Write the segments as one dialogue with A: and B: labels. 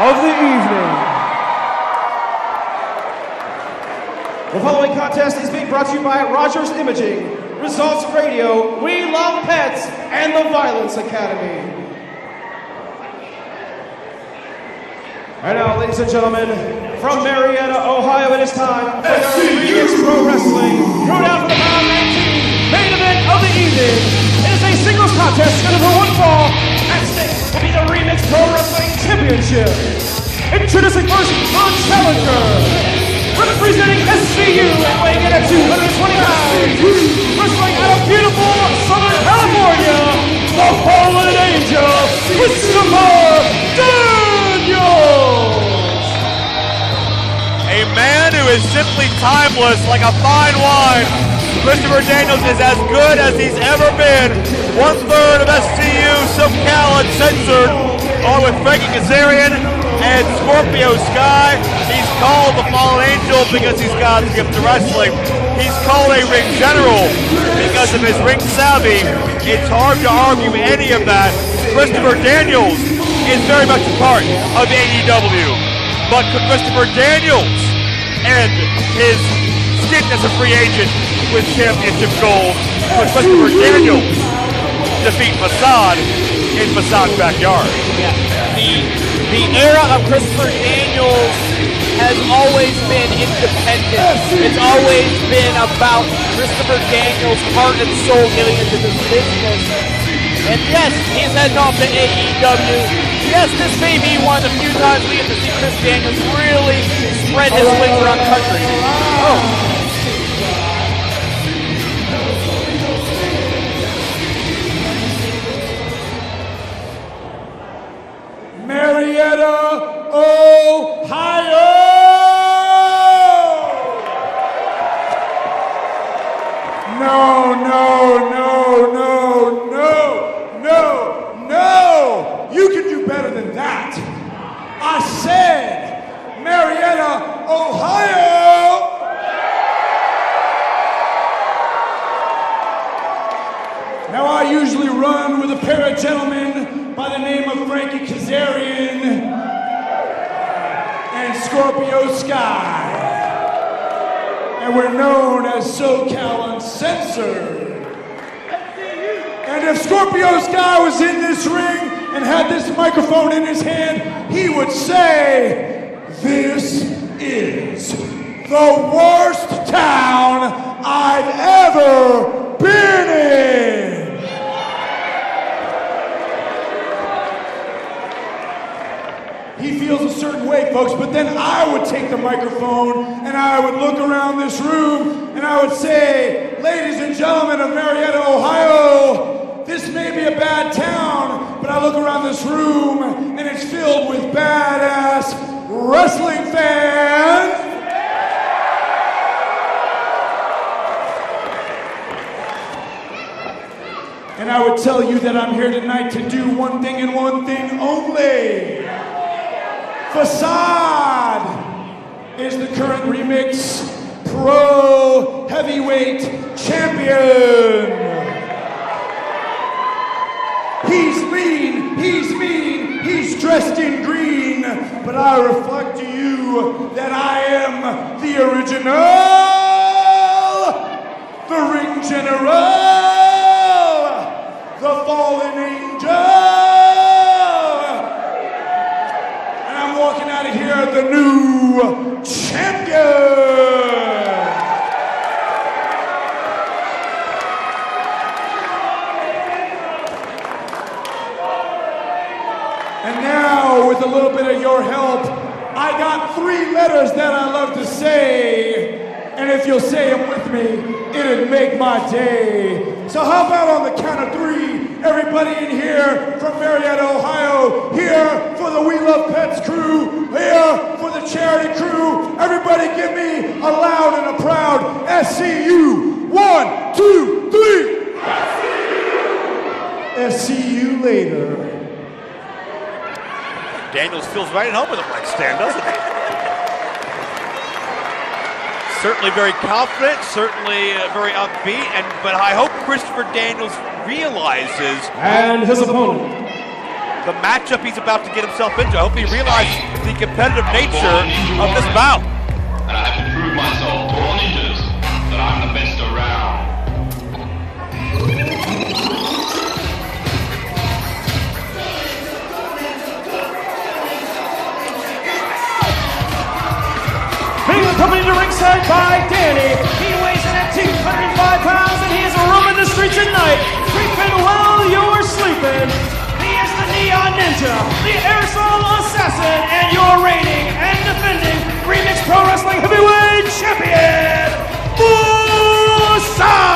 A: of the evening. The following contest is being brought to you by Rogers Imaging, Results Radio, We Love Pets, and the Violence Academy. And now, ladies and gentlemen, from Marietta, Ohio, it is time for the Remix Pro Wrestling Throwdown for the Round 19 main event of the evening. It is a singles contest scheduled for one fall. At stake will be the Remix Pro Wrestling Championship. Introducing first, our challenger, representing SCU and weighing in at 220 pounds, wrestling out of beautiful Southern California, the Fallen Angel, Christopher Daniels.
B: A man who is simply timeless like a fine wine. Christopher Daniels is as good as he's ever been. 1/3 of SCU, SoCal Uncensored, along with Frankie Kazarian and Scorpio Sky. He's called the Fallen Angel because he's got the gift of wrestling. He's called a ring general because of his ring savvy. It's hard to argue any of that. Christopher Daniels is very much a part of AEW. But could Christopher Daniels end his stint as a free agent with championship gold? Could Christopher Daniels defeat Facade in Facade's backyard?
C: Yeah. The era of Christopher Daniels has always been independent. It's always been about Christopher Daniels' heart and soul getting into this business. And yes, he's heading off to AEW. Yes, this may be one of the few times we get to see Chris Daniels really spread his wings around the country. Oh.
A: Marietta, Ohio! No, no, no, no, no, no, no! You can do better than that. I said Marietta, Ohio! Now I usually run with a pair of gentlemen by the name of Frankie Kazarian and Scorpio Sky. And we're known as SoCal Uncensored. And if Scorpio Sky was in this ring and had this microphone in his hand, he would say, "This is the worst town I've ever been in." He feels a certain way, folks, but then I would take the microphone and I would look around this room and I would say, "Ladies and gentlemen of Marietta, Ohio, this may be a bad town, but I look around this room and it's filled with badass wrestling fans." And I would tell you that I'm here tonight to do one thing and one thing only. Facade is the current Remix Pro Heavyweight Champion. He's lean, he's mean, he's dressed in green, but I reflect to you that I am the original, the ring general, the fallen angel. Walking out of here, the new champion. And now, with a little bit of your help, I got 3 letters that I love to say. And if you'll say them with me, it'd make my day. So how about on the count of 3, everybody in here from Marietta, Ohio, here for the We Love Pets crew, here for the charity crew, everybody give me a loud and a proud SCU. 1, 2, 3. SCU. See you later.
B: Daniels feels right at home with a mic stand, doesn't he? Certainly very confident, certainly very upbeat, but I hope Christopher Daniels realizes.
A: And his opponent,
B: the matchup he's about to get himself into. I hope he realizes the competitive nature of this bout.
D: And I have to prove myself to all ninjas that I'm the best around.
A: Being accompanied to ringside by Danny. He weighs in at 205 pounds and he is roaming the streets at night, creeping while you're sleeping. He is the Neon Ninja, the Aerosol Assassin, and your reigning and defending Remix Pro Wrestling Heavyweight Champion, Facade!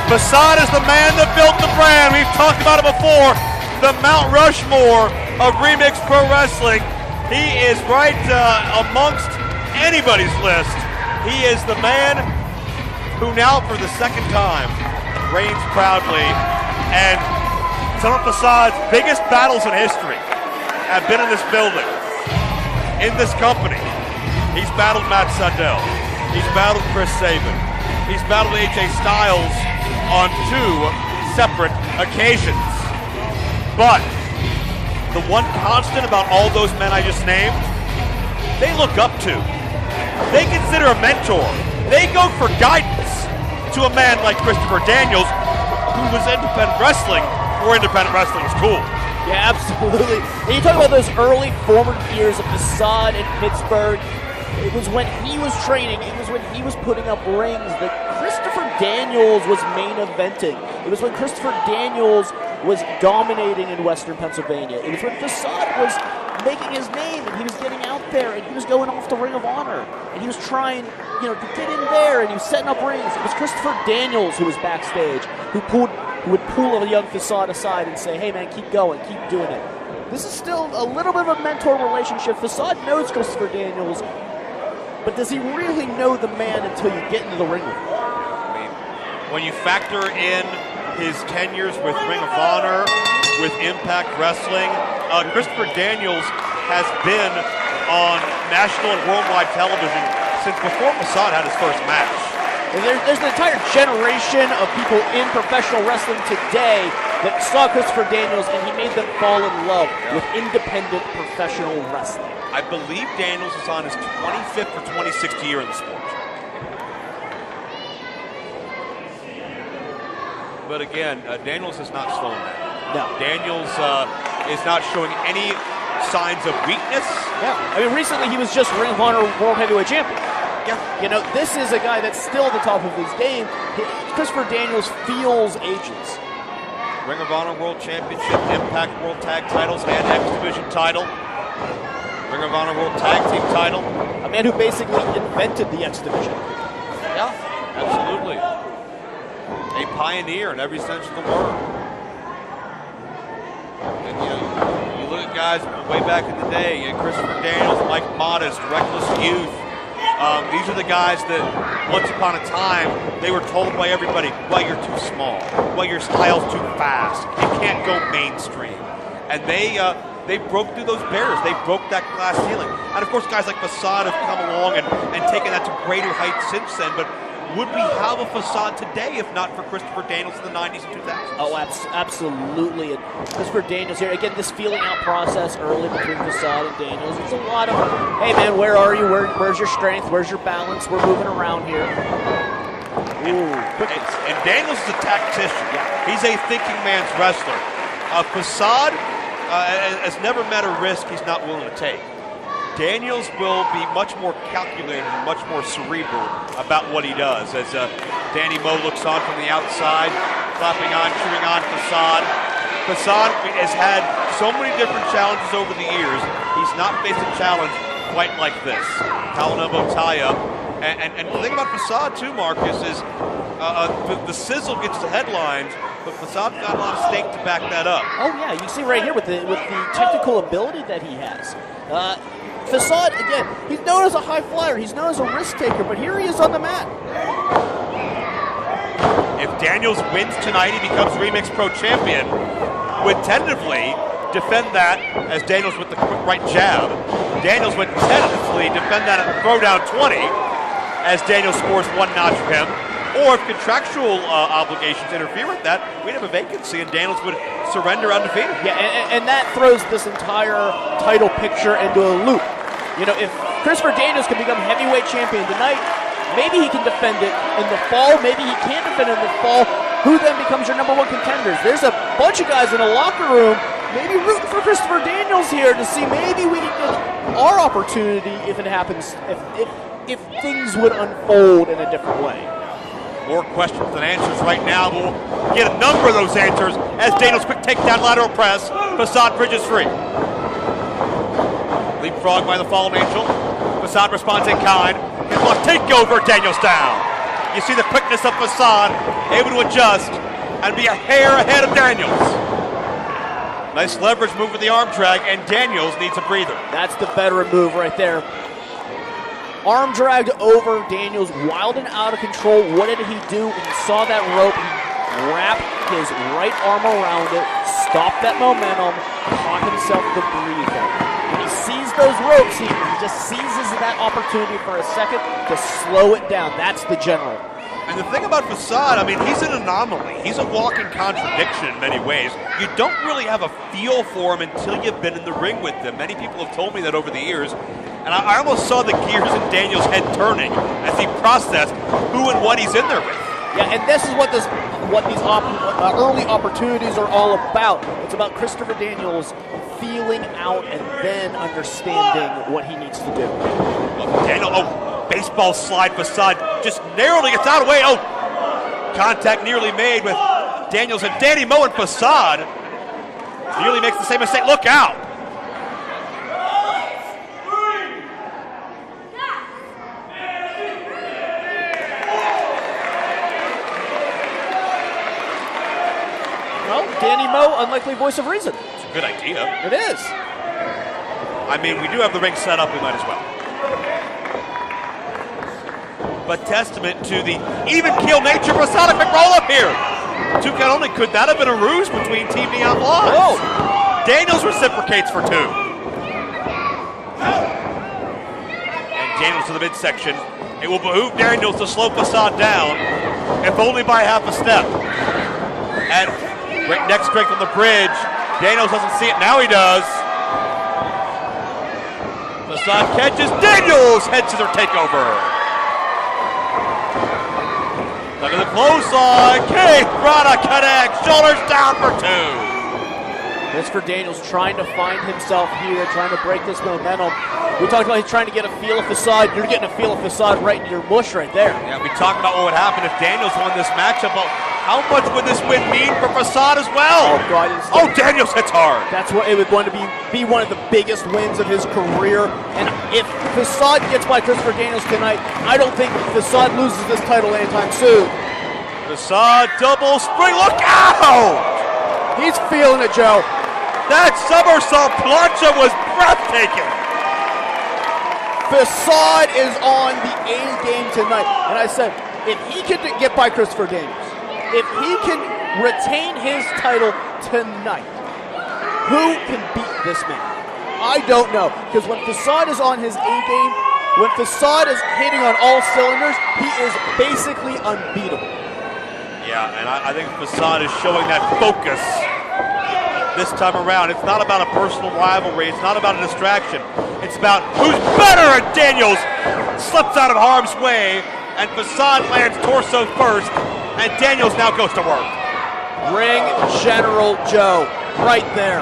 B: Facade is the man that built the brand. We've talked about it before. The Mount Rushmore of Remix Pro Wrestling. He is right amongst anybody's list. He is the man who now for the second time reigns proudly, and some of Facade's biggest battles in history have been in this building, in this company. He's battled Matt Sydal. He's battled Chris Sabin. He's battled AJ Styles on 2 separate occasions. But the one constant about all those men I just named, they look up to. They consider a mentor. They go for guidance to a man like Christopher Daniels, who was independent wrestling, where independent wrestling was cool.
C: Yeah, absolutely. And you talk about those early formative years of Facade in Pittsburgh. It was when he was training, it was when he was putting up rings that Christopher Daniels was main eventing. It was when Christopher Daniels was dominating in Western Pennsylvania. It was when Facade was making his name, and he was getting out there, and he was going off to Ring of Honor, and he was trying, to get in there, and he was setting up rings. It was Christopher Daniels who was backstage, who would pull a young Facade aside and say, "Hey man, keep going, keep doing it." This is still a little bit of a mentor relationship. Facade knows Christopher Daniels, but does he really know the man until you get into the ring with him?
B: I mean, when you factor in his tenures with Ring of Honor, with Impact Wrestling, Christopher Daniels has been on national and worldwide television since before Facade had his first match.
C: And there's an entire generation of people in professional wrestling today that saw Christopher Daniels and he made them fall in love with independent professional wrestling.
B: I believe Daniels is on his 25th or 26th year in the sport. But again, Daniels is not slowing down.
C: No.
B: Daniels is not showing any signs of weakness.
C: Yeah. I mean, recently he was just Ring of Honor World Heavyweight Champion.
B: Yeah.
C: This is a guy that's still at the top of his game. Christopher Daniels feels ages.
B: Ring of Honor World Championship, Impact World Tag titles, and X Division title. Ring of Honor World Tag Team title.
C: A man who basically invented the X Division.
B: Yeah, absolutely. A pioneer in every sense of the word. And you look at guys way back in the day, Christopher Daniels, Mike Modest, Reckless Youth. These are the guys that once upon a time, they were told by everybody, well, you're too small. Well, your style's too fast. You can't go mainstream. And they broke through those barriers. They broke that glass ceiling. And of course, guys like Facade have come along and taken that to greater heights since then. But would we have a Facade today if not for Christopher Daniels in the 90s and 2000s?
C: Oh, absolutely. And Christopher Daniels here, again, this feeling out process early between Facade and Daniels. It's a lot of, hey man, where are you? Where's your strength? Where's your balance? We're moving around here.
B: And Daniels is a tactician. Yeah. He's a thinking man's wrestler. Facade has never met a risk he's not willing to take. Daniels will be much more calculated and much more cerebral about what he does as Danny Moe looks on from the outside, clapping on, cheering on Facade. Facade has had so many different challenges over the years. He's not faced a challenge quite like this. Kalanabo Taya. And the thing about Facade too, Marcus, is the sizzle gets the headlines, but Facade's got a lot of stake to back that up.
C: Oh yeah, you see right here with the technical ability that he has. Facade, again, he's known as a high flyer, he's known as a risk taker, but here he is on the mat.
B: If Daniels wins tonight, he becomes Remix Pro Champion. Would tentatively defend that as Daniels with the quick right jab. Daniels would tentatively defend that at Throwdown 20 as Daniels scores one notch for him. Or if contractual obligations interfere with that, we'd have a vacancy and Daniels would surrender undefeated.
C: Yeah, and that throws this entire title picture into a loop. You know, if Christopher Daniels can become heavyweight champion tonight, maybe he can defend it in the fall. Maybe he can't defend it in the fall. Who then becomes your #1 contenders? There's a bunch of guys in the locker room maybe rooting for Christopher Daniels here to see maybe we can get our opportunity if it happens, if things would unfold in a different way.
B: More questions than answers right now. We'll get a number of those answers as Daniels quick takedown lateral press. Facade bridges free. Leapfrog by the Fallen Angel. Facade responds in kind. His block takeover, Daniels down. You see the quickness of Facade, able to adjust and be a hair ahead of Daniels. Nice leverage move with the arm drag, and Daniels needs a breather.
C: That's the veteran move right there. Arm dragged over Daniels, wild and out of control. What did he do? He saw that rope. He wrapped his right arm around it, stopped that momentum, caught himself the breather. When he sees those ropes, he just seizes that opportunity for a second to slow it down. That's the general.
B: And the thing about Facade, I mean, he's an anomaly. He's a walking contradiction in many ways. You don't really have a feel for him until you've been in the ring with him. Many people have told me that over the years. And I almost saw the gears in Daniels' head turning as he processed who and what he's in there with.
C: Yeah, and this is what these early opportunities are all about. It's about Christopher Daniels feeling out and then understanding what he needs to do.
B: Baseball slide. Facade just narrowly gets out of the way. Contact nearly made with Daniels, and Danny Moe and Facade nearly makes the same mistake. Look out.
C: Danny Moe, unlikely voice of reason.
B: It's a good idea.
C: It is.
B: I mean, we do have the ring set up, we might as well. But testament to the even keel nature of a Sonic McRoll up here. 2 count only. Could that have been a ruse between Team Neon Blondes?
C: Oh.
B: Daniels reciprocates for 2. And Daniels to the midsection. It will behoove Daniels to slow Facade down, if only by half a step. And great neck strength on the bridge. Daniels doesn't see it. Now he does. Facade catches. Daniels head scissor takeover. Look at the clothesline. Keith Rada connects. Shoulders down for 2.
C: This for Daniels trying to find himself here, trying to break this momentum. We talked about he's trying to get a feel of Facade. You're getting a feel of Facade right in your mush right there.
B: Yeah, we talked about what would happen if Daniels won this matchup. But how much would this win mean for Facade as well?
C: Oh, God.
B: Daniels hits hard.
C: That's what it would going to be one of the biggest wins of his career. And if Facade gets by Christopher Daniels tonight, I don't think Facade loses this title anytime soon.
B: Facade double spring. Look out!
C: He's feeling it, Joe.
B: That somersault plancha was breathtaking.
C: Facade is on the A game tonight. And I said, if he can get by Christopher Daniels, if he can retain his title tonight, who can beat this man? I don't know. Because when Facade is on his A game, when Facade is hitting on all cylinders, he is basically unbeatable.
B: Yeah, and I think Facade is showing that focus this time around. It's not about a personal rivalry. It's not about a distraction. It's about who's better, and Daniels slips out of harm's way, and Facade lands torso first, and Daniels now goes to work.
C: Ring General Joe, right there.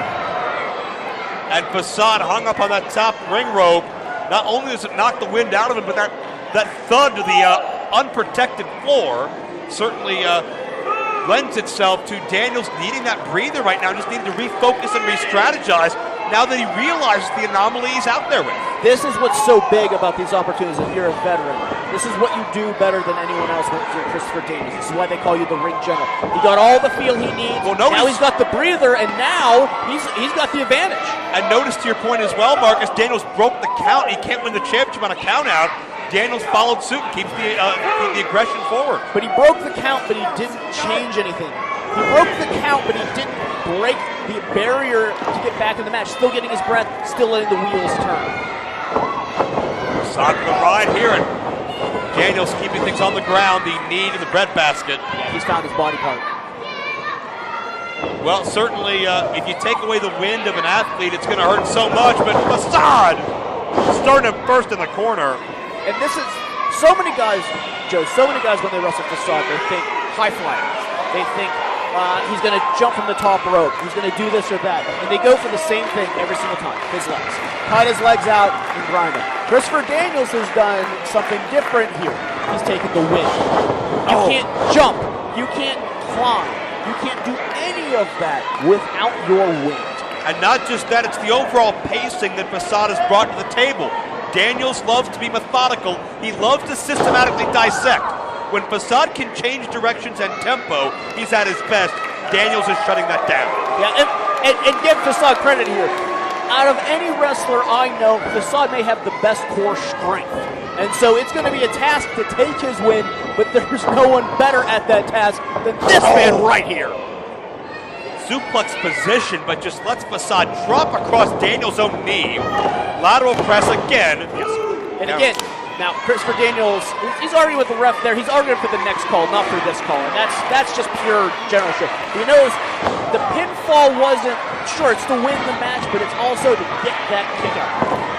B: And Facade hung up on that top ring rope. Not only does it knock the wind out of him, but that thud to the unprotected floor certainly lends itself to Daniels needing that breather right now, just needing to refocus and re-strategize now that he realizes the anomaly he's out there with.
C: This is what's so big about these opportunities if you're a veteran. This is what you do better than anyone else when you're Christopher Daniels. This is why they call you the ring general. He got all the feel he needs. Well, now he's got the breather, and now he's got the advantage.
B: And notice to your point as well, Marcus, Daniels broke the count. He can't win the championship on a count out. Daniels followed suit and keeps the aggression forward.
C: But he broke the count, but he didn't change anything. He broke the count, but he didn't break the barrier to get back in the match. Still getting his breath, still letting the wheels turn.
B: Facade for the ride here, and Daniels keeping things on the ground, the knee to the breadbasket.
C: Yeah, he's found his body part.
B: Well, certainly, if you take away the wind of an athlete, it's going to hurt so much, but Facade starting him first in the corner.
C: And this is, so many guys, Joe, so many guys when they wrestle Facade, they think high flyer. They think he's going to jump from the top rope. He's going to do this or that. And they go for the same thing every single time, his legs. Cut his legs out and grind him. Christopher Daniels has done something different here. He's taken the wind. You can't jump. You can't climb. You can't do any of that without your wind.
B: And not just that, it's the overall pacing that Facade has brought to the table. Daniels loves to be methodical. He loves to systematically dissect. When Facade can change directions and tempo, he's at his best. Daniels is shutting that down.
C: Yeah, and give Facade credit here. Out of any wrestler I know, Facade may have the best core strength. And so it's going to be a task to take his win, but there's no one better at that task than this man right here.
B: Suplex position, but just lets Facade drop across Daniels' own knee. Lateral press again.
C: Yes. And again, now Christopher Daniels, he's arguing with the ref there. He's arguing for the next call, not for this call. And that's just pure general shit. He knows the pinfall wasn't, sure, it's to win the match, but it's also to get that kick out.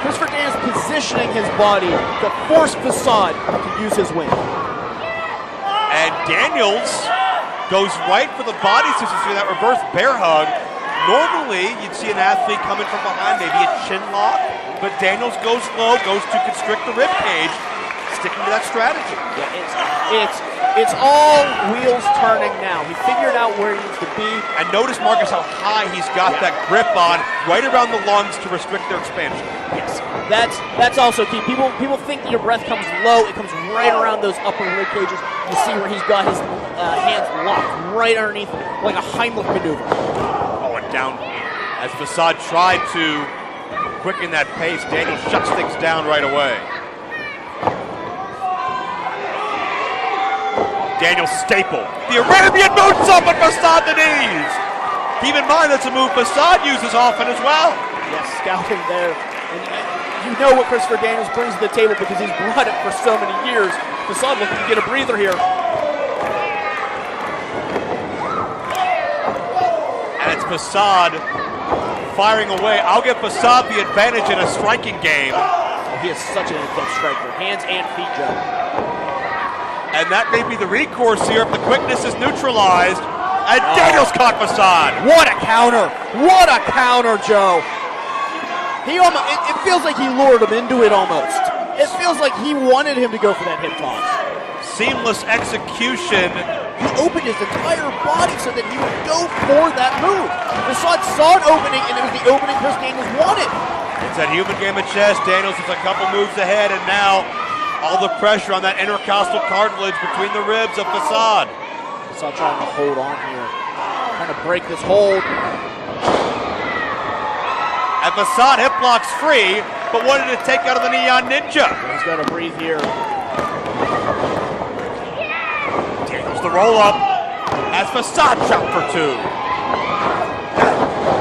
C: Christopher Daniels positioning his body to force Facade to use his win.
B: And Daniels goes right for the body system, that reverse bear hug. Normally, you'd see an athlete coming from behind, maybe a chin lock, but Daniels goes low, goes to constrict the rib cage, sticking to that strategy.
C: Yeah, it's all wheels turning now. He figured out where he needs to be.
B: And notice, Marcus, how high he's got that grip on, right around the lungs to restrict their expansion.
C: Yes, that's also key. People think that your breath comes low. It comes right around those upper rib cages. You see where he's got his hands locked right underneath, like a Heimlich maneuver.
B: Oh, and down as Facade tried to quicken that pace, Daniels shuts things down right away. Daniels staple. The Arabian moonsault, but Facade the knees. Keep in mind that's a move Facade uses often as well.
C: Yes, scouting there. And you know what Christopher Daniels brings to the table because he's brought it for so many years. Facade looking to get a breather here.
B: And it's Facade firing away. I'll give Facade the advantage in a striking game.
C: He is such an adept striker. Hands and feet, Joe.
B: And that may be the recourse here if the quickness is neutralized. And Daniels caught Facade.
C: What a counter. What a counter, Joe. It feels like he lured him into it almost. It feels like he wanted him to go for that hip toss.
B: Seamless execution.
C: He opened his entire body so that he would go for that move. Facade saw an opening, and it was the opening Chris Daniels wanted.
B: It's that human game of chess. Daniels is a couple moves ahead, and now all the pressure on that intercostal cartilage between the ribs of Facade.
C: Facade trying to hold on here, trying to break this hold.
B: And Facade hip blocks free, but what did it take out of the Neon Ninja?
C: He's got to breathe here.
B: Daniels the roll up as Facade chopped for two.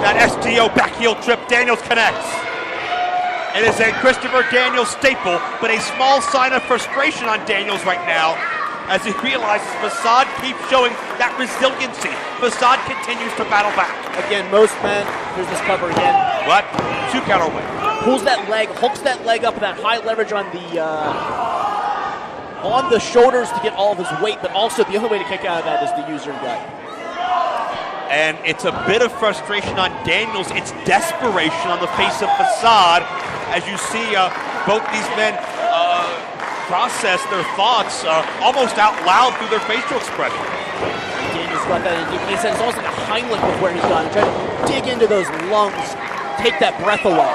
B: That SDO back heel trip, Daniels connects. It is a Christopher Daniels staple, but a small sign of frustration on Daniels right now as he realizes Facade keeps showing that resiliency. Facade continues to battle back.
C: Again, most men, here's this cover again.
B: What? Two count away.
C: Pulls that leg, hooks that leg up with that high leverage on the shoulders to get all of his weight, but also the only way to kick out of that is the user gut.
B: And it's a bit of frustration on Daniels. It's desperation on the face of Facade as you see both these men process their thoughts almost out loud through their facial expression.
C: Daniels got that. He said it's almost like a Heimlich with where he's gone. Trying to dig into those lungs, take that breath away.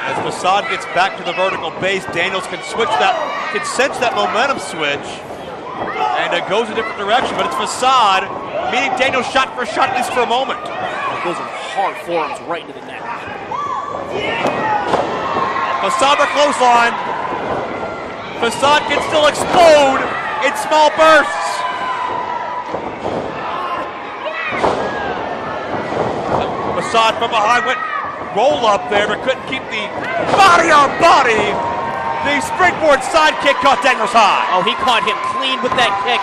B: As Facade gets back to the vertical base, Daniels can sense that momentum switch, and it goes a different direction. But it's Facade meeting Daniels shot for shot, at least for a moment.
C: Those are hard forearms right into the neck.
B: Facade the clothesline. Facade can still explode in small bursts. Facade from behind went roll up there, but couldn't keep the body on body The springboard sidekick caught Daniels high.
C: Oh, he caught him clean with that kick.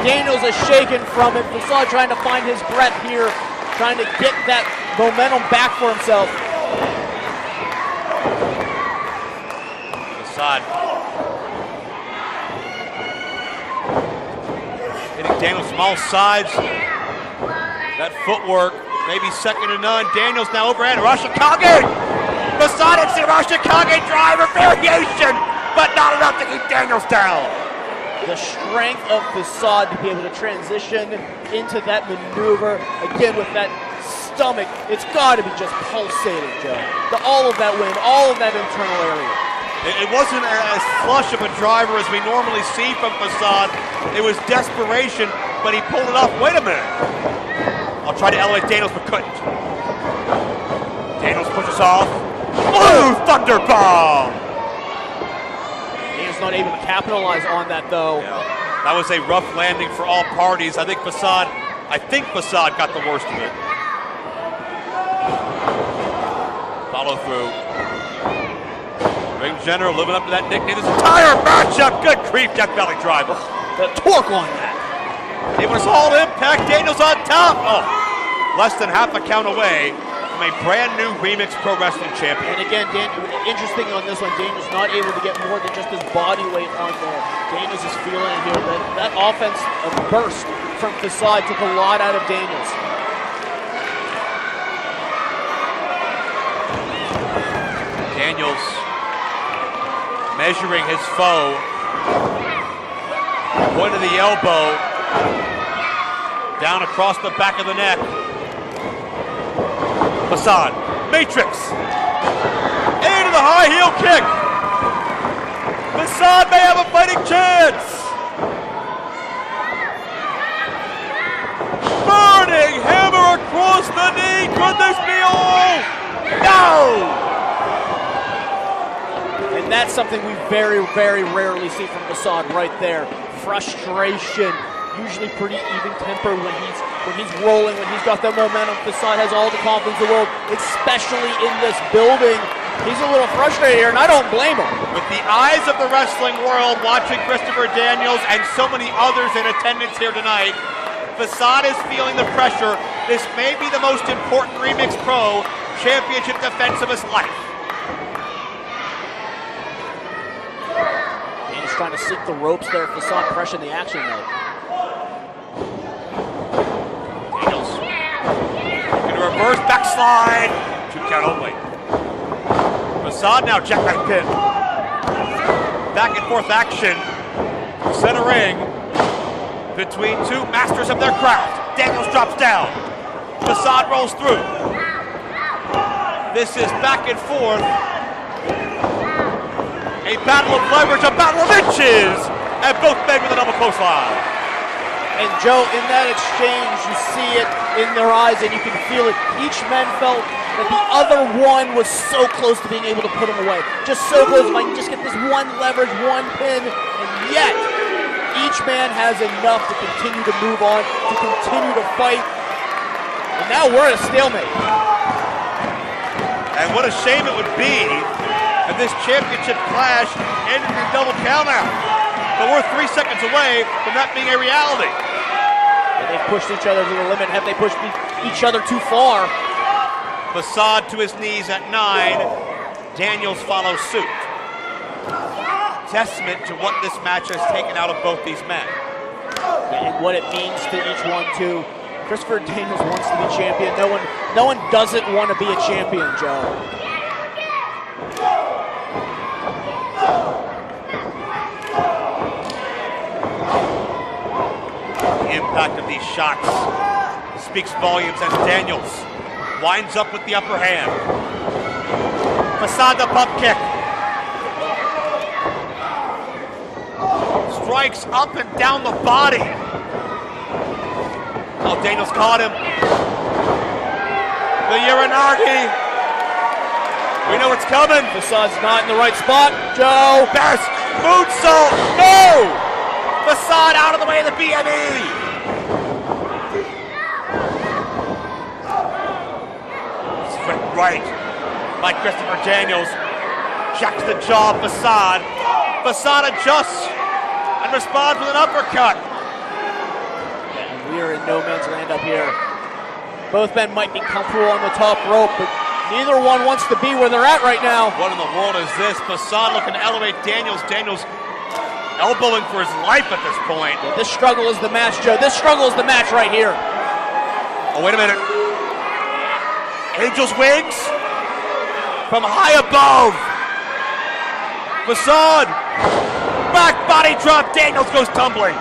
C: Daniels is shaken from it. Facade trying to find his breath here, trying to get that momentum back for himself.
B: Facade hitting Daniels from all sides. That footwork, maybe second to none. Daniels now overhand. Rashikage! Facade hits the Rashikage driver variation, but not enough to keep Daniels down.
C: The strength of Facade to be able to transition into that maneuver, again with that stomach, it's got to be just pulsating, Joe. All of that wind, all of that internal area.
B: It wasn't as flush of a driver as we normally see from Facade. It was desperation, but he pulled it off. Wait a minute. I'll try to elevate Daniels, but couldn't. Daniels pushes off. Blue Thunder Bomb!
C: Daniels not able to capitalize on that, though.
B: Yeah. That was a rough landing for all parties. I think Facade got the worst of it. Follow through. Ring General living up to that nickname this entire matchup. Good grief, Death Valley driver.
C: The torque on that.
B: It was all impact. Daniels on top. Oh, less than half a count away from a brand new Remix Pro Wrestling champion.
C: And again, interesting on this one, Daniels not able to get more than just his body weight on there. Daniels is feeling it here. That offense burst from Facade took a lot out of Daniels.
B: Daniels measuring his foe. Point of the elbow. Down across the back of the neck. Facade, Matrix. Into the high heel kick. Facade may have a fighting chance. Burning hammer across the knee. Could this be all? No!
C: And that's something we very, very rarely see from Facade right there. Frustration, usually pretty even tempered when he's rolling, when he's got that momentum. Facade has all the confidence in the world, especially in this building. He's a little frustrated here, and I don't blame him.
B: With the eyes of the wrestling world watching Christopher Daniels and so many others in attendance here tonight, Facade is feeling the pressure. This may be the most important Remix Pro Championship defense of his life.
C: Trying to seek the ropes there. Facade pressing the action though.
B: Daniels going to reverse backslide. 2 count only. Facade now jackknife pin. Back and forth action. Center ring between two masters of their craft. Daniels drops down. Facade rolls through. This is back and forth. A battle of leverage, a battle of inches, and both men with a double clothesline.
C: And Joe, in that exchange, you see it in their eyes, and you can feel it. Each man felt that the other one was so close to being able to put him away. Just so close, if I can just get this one leverage, one pin, and yet each man has enough to continue to move on, to continue to fight. And now we're at a stalemate.
B: And what a shame it would be if this championship clash ended in double count out. But we're 3 seconds away from that being a reality.
C: And they've pushed each other to the limit. Have they pushed each other too far?
B: Facade to his knees at 9. Daniels follows suit. Testament to what this match has taken out of both these men.
C: And what it means to each one too. Christopher Daniels wants to be champion. No one doesn't want to be a champion, Joe.
B: The impact of these shots speaks volumes as Daniels winds up with the upper hand. Facade the bump kick. Strikes up and down the body. Oh, Daniels caught him. The Uranagi. We know it's coming.
C: Facade's not in the right spot. Joe.
B: Best moonsault. No! Facade out of the way of the BME. Right by Christopher Daniels. Checks the jaw of Facade. Facade adjusts and responds with an uppercut.
C: And we are in no man's land up here. Both men might be comfortable on the top rope, but neither one wants to be where they're at right now.
B: What in the world is this? Facade looking to elevate Daniels. Daniels elbowing for his life at this point.
C: Yeah, this struggle is the match, Joe. This struggle is the match right here.
B: Oh, wait a minute. Angel's wings from high above. Facade. Back body drop. Daniels goes tumbling.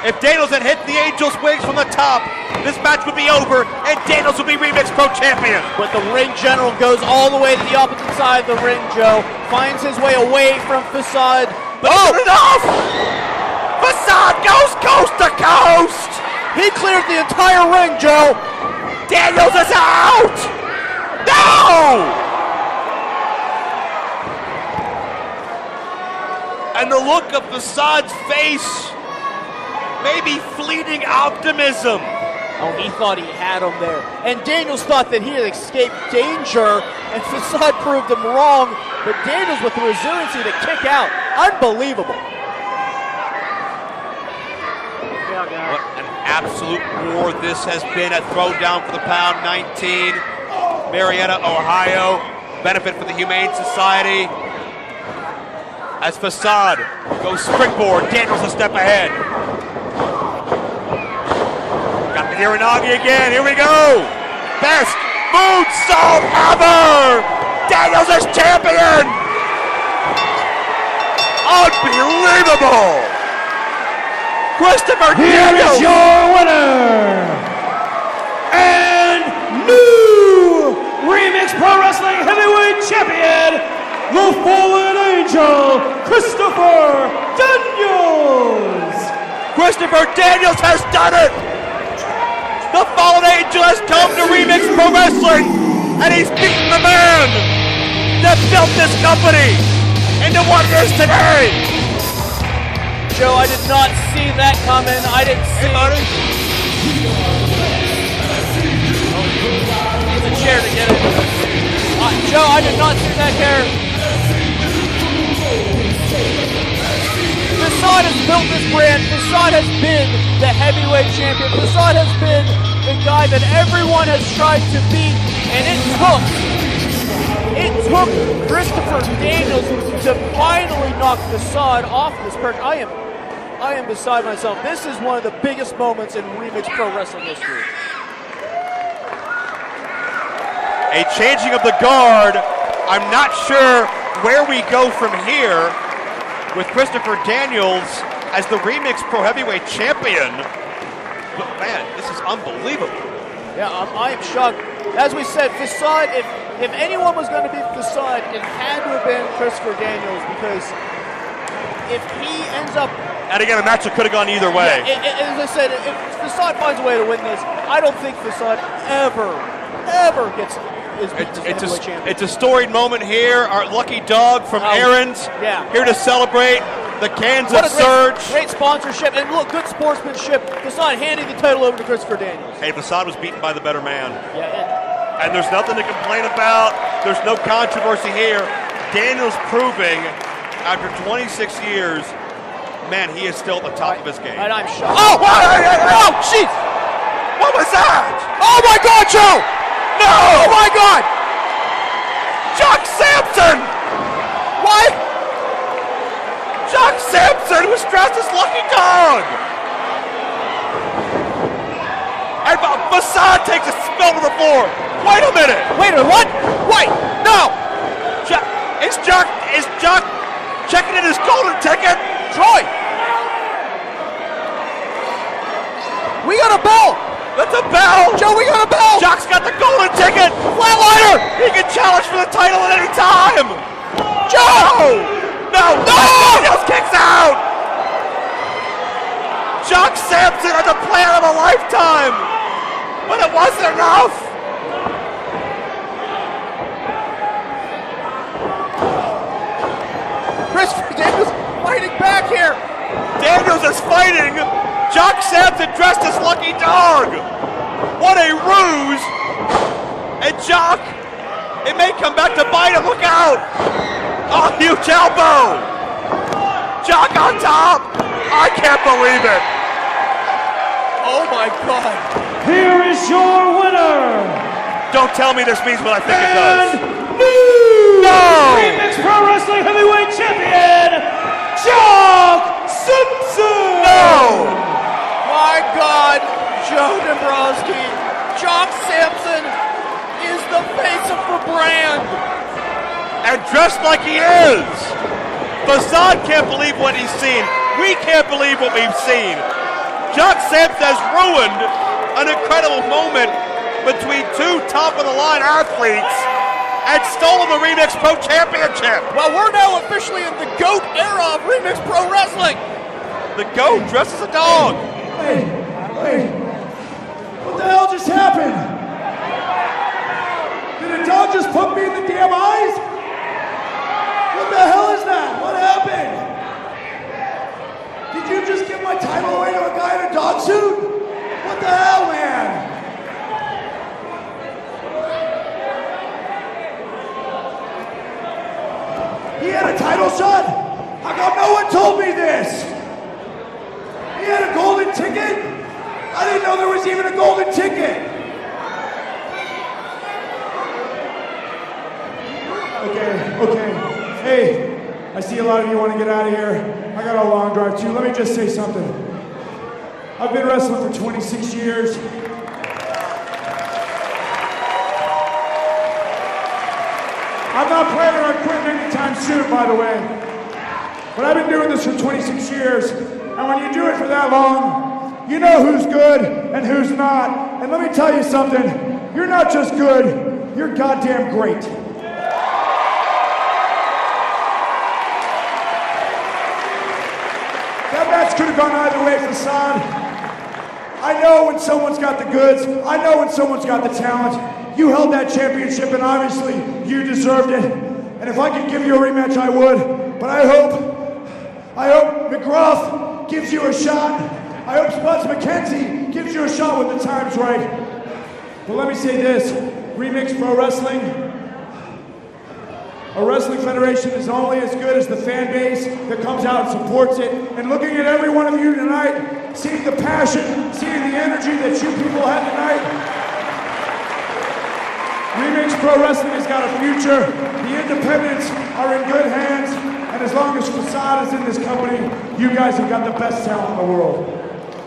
B: If Daniels had hit the Angel's wings from the top, this match would be over and Daniels would be Remix Pro Champion.
C: But the ring general goes all the way to the opposite side of the ring, Joe. Finds his way away from Facade.
B: But is it enough? Facade goes coast to coast.
C: He cleared the entire ring, Joe.
B: Daniels is out. No! And the look of Facade's face, maybe fleeting optimism.
C: Oh, he thought he had him there. And Daniels thought that he had escaped danger, and Facade proved him wrong. But Daniels with the resiliency to kick out. Unbelievable.
B: What an absolute war this has been at Throwdown for the Pound 19. Marietta, Ohio. Benefit for the Humane Society. As Facade goes springboard, Daniels a step ahead. Got the Hiranagi again, here we go! Best moonsault ever! Daniels is champion! Unbelievable! Christopher
A: Here
B: Daniels!
A: is your winner and new Remix Pro Wrestling Heavyweight Champion, the Fallen Angel, Christopher Daniels!
B: Christopher Daniels has done it! The Fallen Angel has come to Remix Pro Wrestling, and he's beaten the man that built this company into what it is today!
C: Joe, I did not see that coming. I didn't see.
B: Hey, buddy.
C: Needs a chair to get it. Joe, I did not see that chair. Facade has built this brand. Facade has been the heavyweight champion. Facade has been the guy that everyone has tried to beat, and it took Christopher Daniels to finally knock Facade off this perch. I am beside myself. This is one of the biggest moments in Remix Pro Wrestling history.
B: A changing of the guard. I'm not sure where we go from here with Christopher Daniels as the Remix Pro Heavyweight Champion. But man, this is unbelievable.
C: Yeah, I am shocked. As we said, Facade, if anyone was going to be Facade, it had to have been Christopher Daniels, because if he ends up...
B: And again, a match that could have gone either way.
C: Yeah, as I said, if Facade finds a way to win this, I don't think Facade ever gets...
B: It's a storied moment here. Our lucky dog from Aaron's here to celebrate the cans of Surge.
C: Great sponsorship, and look, good sportsmanship. Facade handing the title over to Christopher Daniels.
B: Hey, Facade was beaten by the better man.
C: Yeah,
B: and there's nothing to complain about. There's no controversy here. Daniels proving, after 26 years, man, he is still at the top of his game.
C: And I'm shocked.
B: Oh, jeez! What was that?
C: Oh my God, Joe!
B: No!
C: Oh my God!
B: Jock Sampson!
C: What?
B: Jock Sampson was dressed as Lucky Dog! And Facade takes a spill to the floor. Wait a minute!
C: Wait a minute, what? Wait, no!
B: Is Jock checking in his golden ticket?
C: Troy! We got a bell!
B: That's a bell!
C: Joe, we got a bell!
B: Jock's got the golden ticket!
C: Flatliner!
B: He can challenge for the title at any time!
C: Joe!
B: No! Daniels kicks out! Jock Sampson had the plan of a lifetime! But it wasn't enough!
C: Christopher Daniels fighting back here!
B: Daniels is fighting! Jock Sampson dressed as Lucky Dog! What a ruse! And Jock, it may come back to bite him, look out! Oh, huge elbow! Jock on top! I can't believe it!
C: Oh my God.
A: Here is your winner.
B: Don't tell me this means what I think it does.
A: No! Remix Pro Wrestling Heavyweight Champion, Jock Simpson!
B: No!
C: My God, Joe Dombrowski, Jock Sampson is the face of the brand.
B: And dressed like he is! Facade can't believe what he's seen. We can't believe what we've seen. Jock Sampson has ruined an incredible moment between two top-of-the-line athletes and stolen the Remix Pro Championship.
C: Well, we're now officially in the GOAT era of Remix Pro Wrestling.
B: The GOAT dressed as a dog.
A: Hey, what the hell just happened? Did a dog just put me in the damn eyes? What the hell is that? What happened? Did you just give my title away to a guy in a dog suit? What the hell, man? He had a title shot? How come no one told me this? He had a golden ticket? I didn't know there was even a golden ticket. Okay. Hey, I see a lot of you want to get out of here. I got a long drive too. Let me just say something. I've been wrestling for 26 years. I'm not planning on quitting anytime soon, by the way. But I've been doing this for 26 years, and when you do it for that long, you know who's good and who's not. And let me tell you something, you're not just good, you're goddamn great. That match could have gone either way, Facade. I know when someone's got the goods, I know when someone's got the talent. You held that championship and obviously you deserved it. And if I could give you a rematch, I would. But I hope McGruff gives you a shot. I hope Spuds McKenzie gives you a shot when the time's right. But let me say this, Remix Pro Wrestling, a wrestling federation is only as good as the fan base that comes out and supports it. And looking at every one of you tonight, seeing the passion, seeing the energy that you people have tonight, Remix Pro Wrestling has got a future. The independents are in good hands. And as long as Facade is in this company, you guys have got the best talent in the world.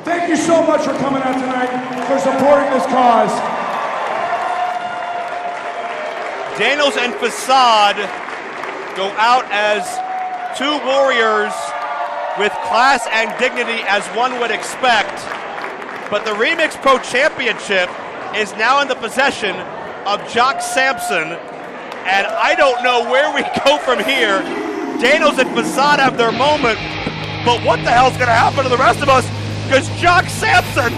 A: Thank you so much for coming out tonight, for supporting this cause.
B: Daniels and Facade go out as two warriors with class and dignity as one would expect. But the Remix Pro Championship is now in the possession of Jock Sampson, and I don't know where we go from here. Daniels and Facade have their moment, but what the hell's gonna happen to the rest of us? Because Jock Sampson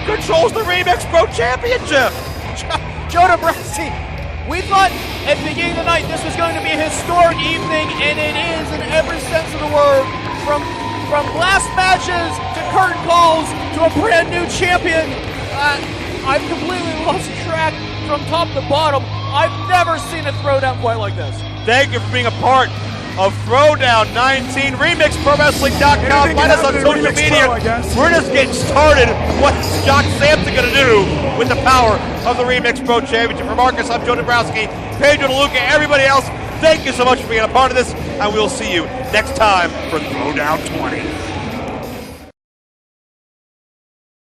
B: controls the Remix Pro Championship.
C: Joe Dombrowski, we thought at the beginning of the night this was going to be a historic evening, and it is in every sense of the word. From last matches to curtain calls to a brand new champion, I've completely lost track from top to bottom. I've never seen a throwdown quite like this.
B: Thank you for being a part of Throwdown 19. RemixProWrestling.com. Find us on social media. We're just getting started. What's Jock Sampson going to do with the power of the Remix Pro Championship? For Marcus, I'm Joe Dombrowski, Pedro DeLuca, everybody else, thank you so much for being a part of this, and we'll see you next time for Throwdown 20.